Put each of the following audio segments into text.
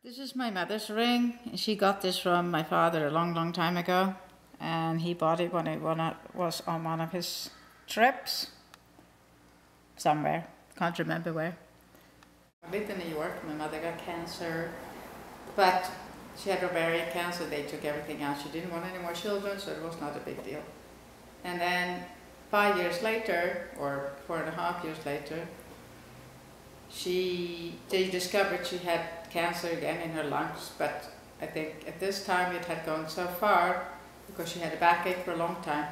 This is my mother's ring. She got this from my father a long, long time ago, and he bought it when it was on one of his trips somewhere. Can't remember where. I lived in New York. My mother got cancer, but she had ovarian cancer. They took everything out. She didn't want any more children, so it was not a big deal. And then 5 years later, or 4.5 years later, they discovered she had cancer again in her lungs, but I think at this time it had gone so far because she had a backache for a long time.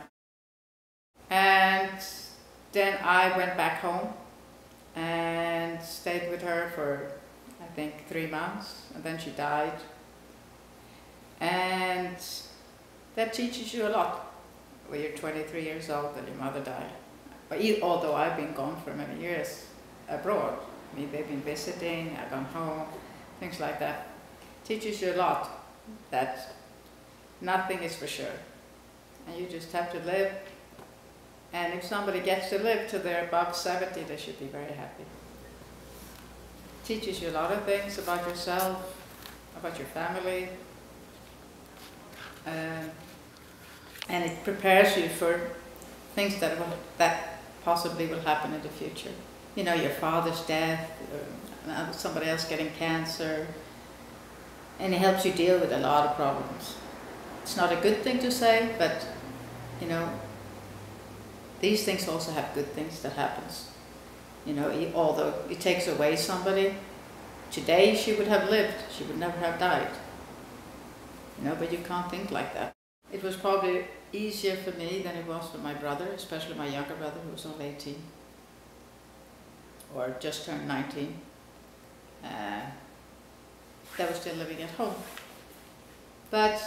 And then I went back home and stayed with her for, I think, 3 months, and then she died. And that teaches you a lot when you're 23 years old and your mother died. But although I've been gone for many years abroad, I mean, they've been visiting, I've gone home, things like that. Teaches you a lot that nothing is for sure. And you just have to live. And if somebody gets to live till they're above 70, they should be very happy. Teaches you a lot of things about yourself, about your family. And it prepares you for things that possibly will happen in the future. You know, your father's death, or somebody else getting cancer, and it helps you deal with a lot of problems. It's not a good thing to say, but, you know, these things also have good things that happens. You know, although it takes away somebody, today she would have lived, she would never have died. You know, but you can't think like that. It was probably easier for me than it was for my brother, especially my younger brother who was only 18. Or just turned 19, that was still living at home. But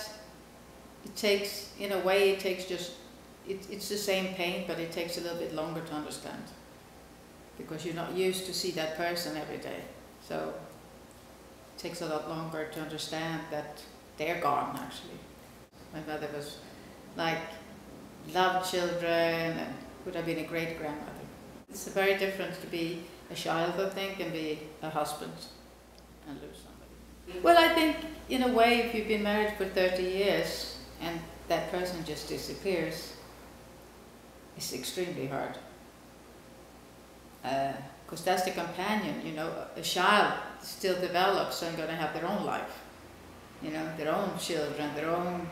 it takes, in a way, it's the same pain, but it takes a little bit longer to understand. Because you're not used to see that person every day. So it takes a lot longer to understand that they're gone, actually. My mother was like, loved children and would have been a great grandmother. It's very different to be a child, I think, and be a husband and lose somebody. Well, I think, in a way, if you've been married for 30 years and that person just disappears, it's extremely hard. Because that's the companion, you know. A child still develops and going to have their own life. You know, their own children, their own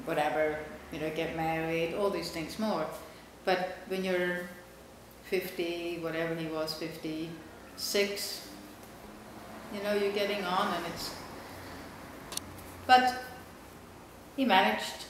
whatever, you know, get married, all these things more. But when you're 50, whatever he was, 56, you know, you're getting on and it's... But he managed.